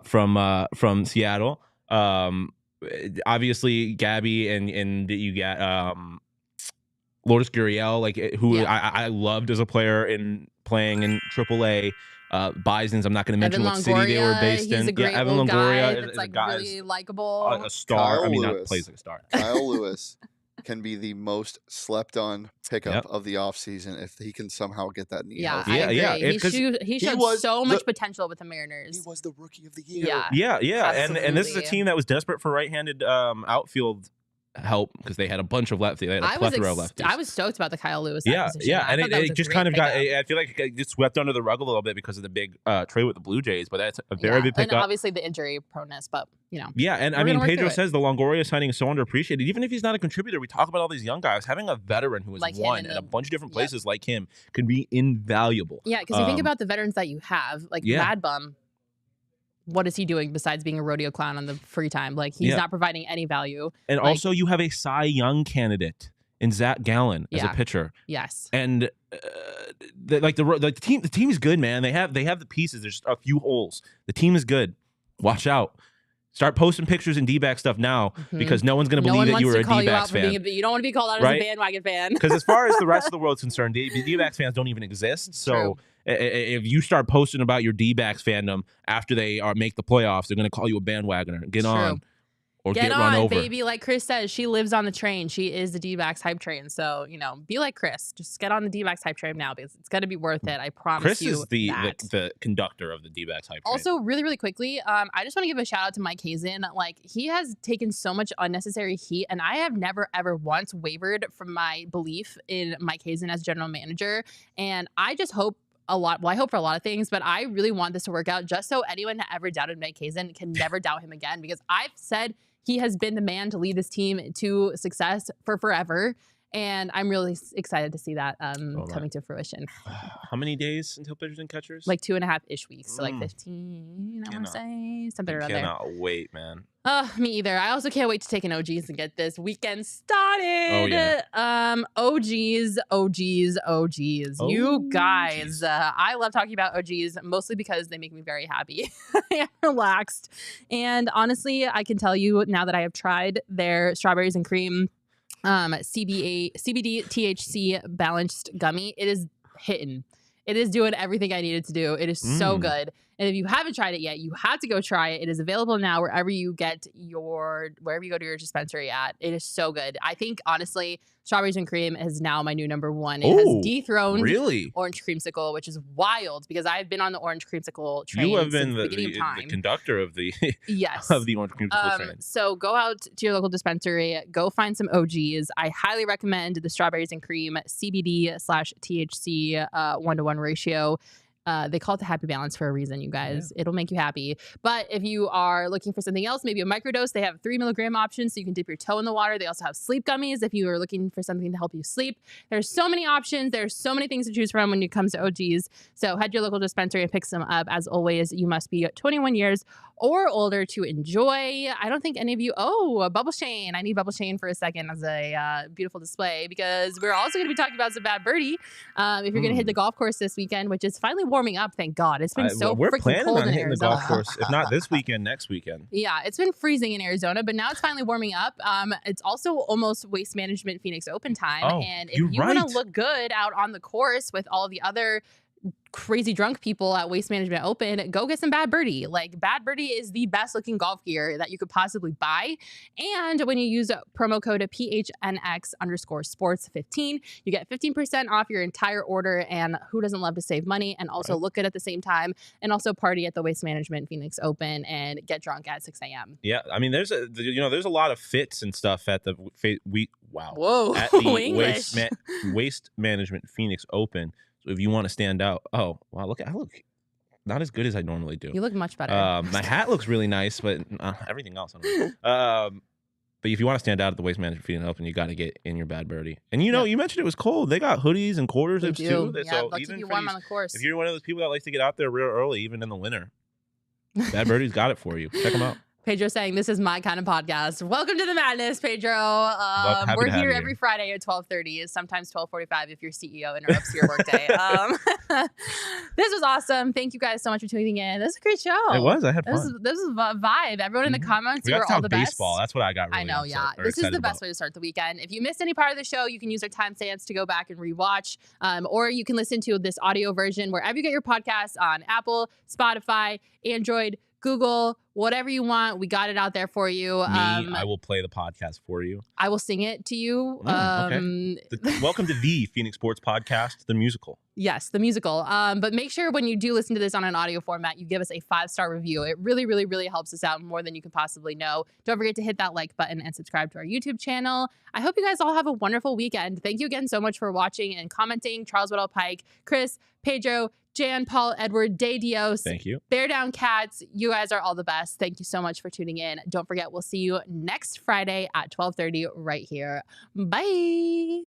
from Seattle. Obviously Gabby and you got Lourdes Gurriel, like who I loved as a player in playing in AAA. Bisons, I'm not going to mention what city they were based in. Evan Longoria is like really likable. A star. Kyle I mean, Lewis. not plays like a star. Kyle Lewis. can be the most slept on pickup of the offseason if he can somehow get that knee healthy. I agree. He showed so much potential with the Mariners. He was the rookie of the year. Yeah. And this is a team that was desperate for right-handed outfield help because they had a bunch of lefties. They had a plethora of lefties. I was stoked about the Kyle Lewis acquisition. And it just kind of got. I feel like it just swept under the rug a little bit because of the big trade with the Blue Jays. But that's a very big pickup. And obviously the injury proneness, but Yeah, and I mean, Pedro says the Longoria signing is so underappreciated. Even if he's not a contributor, we talk about all these young guys. Having a veteran who has won at a bunch of different places like him can be invaluable. Yeah, because you think about the veterans that you have, like Mad Bum. What is he doing besides being a rodeo clown on the free time? Like, he's not providing any value. And also, you have a Cy Young candidate in Zach Gallen as a pitcher. Yes. And the team is good, man. They have the pieces. There's a few holes. The team is good. Watch out. Start posting pictures and D-back stuff now because no one's going to believe that you were a D-backs fan. You don't want to be called out as a bandwagon fan. Because as far as the rest of the world's concerned, D-backs fans don't even exist. So if you start posting about your D-backs fandom after they make the playoffs, they're going to call you a bandwagoner. Get on. Or get run over. Baby. Like Chris says, she lives on the train. She is the D-backs hype train. So, be like Chris. Just get on the D-backs hype train now because it's going to be worth it. I promise you. Chris is the conductor of the D-backs hype train. Also, really, really quickly, I just want to give a shout out to Mike Hazen. Like, he has taken so much unnecessary heat, and I have never, ever once wavered from my belief in Mike Hazen as general manager. And I just hope I hope for a lot of things, but I really want this to work out just so anyone that ever doubted Mike Hazen can never doubt him again because I've said he has been the man to lead this team to success for forever. And I'm really excited to see that coming to fruition. How many days until pitchers and catchers? Like 2.5-ish weeks. So like 15, I want to say. Something around there. Cannot wait, man. Me either. I also can't wait to take an OGs and get this weekend started. Oh, yeah. OGs. You guys. I love talking about OGs mostly because they make me very happy and relaxed. And honestly, I can tell you now that I have tried their strawberries and cream CBD THC balanced gummy. It is hitting. It is doing everything I needed to do. It is so good. And if you haven't tried it yet, you have to go try it. It is available now wherever you go to your dispensary at. It is so good. I think honestly, strawberries and cream is now my new number one. It has dethroned orange creamsicle, which is wild because I've been on the orange creamsicle train. You have been the conductor of the of the orange creamsicle train. So go out to your local dispensary, go find some OGs. I highly recommend the strawberries and cream CBD/THC 1-to-1 ratio. They call it the happy balance for a reason, you guys. It'll make you happy. But if you are looking for something else, maybe a microdose, they have 3 milligram options so you can dip your toe in the water. They also have sleep gummies if you are looking for something to help you sleep. There's so many options. There's so many things to choose from when it comes to OGs. So head to your local dispensary and pick some up. As always, you must be 21 years or older to enjoy. I don't think any of you, a bubble chain. I need bubble chain for a second as a beautiful display because we're also going to be talking about some bad birdie. If you're going to hit the golf course this weekend, which is finally warming up, thank God. It's been so freaking cold in Arizona. The golf course, if not this weekend, next weekend. Yeah, it's been freezing in Arizona, but now it's finally warming up. It's also almost Waste Management Phoenix Open time. And if you want to look good out on the course with all the other crazy drunk people at Waste Management Open, go get some Bad Birdie. Like, Bad Birdie is the best looking golf gear that you could possibly buy. And when you use promo code PHNX_sports15, you get 15% off your entire order. And who doesn't love to save money and also look good at the same time and also party at the Waste Management Phoenix Open and get drunk at 6 a.m. Yeah, I mean, there's a lot of fits and stuff at the at the Waste Management Phoenix Open. So if you want to stand out, I look not as good as I normally do. You look much better. My hat looks really nice, but everything else, I don't know. But if you want to stand out at the Waste Management Phoenix Open, you got to get in your Bad Birdie. And you mentioned it was cold. They got hoodies and quarter zips too. Yeah, so they'll keep you warm on the course. If you're one of those people that likes to get out there real early, even in the winter, Bad Birdie's got it for you. Check them out. Pedro saying, this is my kind of podcast. Welcome to the madness, Pedro. We're here every Friday at 12:30, sometimes 12:45 if your CEO interrupts your workday. This was awesome. Thank you guys so much for tuning in. This is a great show. It was. I had fun. This was a vibe. Everyone in the comments, you were all the best. Baseball. That's what I got really I know, yeah. This is the best way to start the weekend. If you missed any part of the show, you can use our timestamps to go back and rewatch. Or you can listen to this audio version wherever you get your podcasts on Apple, Spotify, Android, Google, whatever you want. We got it out there for you. I will play the podcast for you. I will sing it to you. Okay. Welcome to the Phoenix Sports Podcast, the musical. Yes, the musical. But make sure when you do listen to this on an audio format, you give us a 5-star review. It really, really, really helps us out more than you can possibly know. Don't forget to hit that like button and subscribe to our YouTube channel. I hope you guys all have a wonderful weekend. Thank you again so much for watching and commenting. Charles Weddell Pike, Chris, Pedro, Jan, Paul, Edward, Day Dios. Thank you. Bear Down Cats. You guys are all the best. Thank you so much for tuning in. Don't forget, we'll see you next Friday at 12:30 right here. Bye.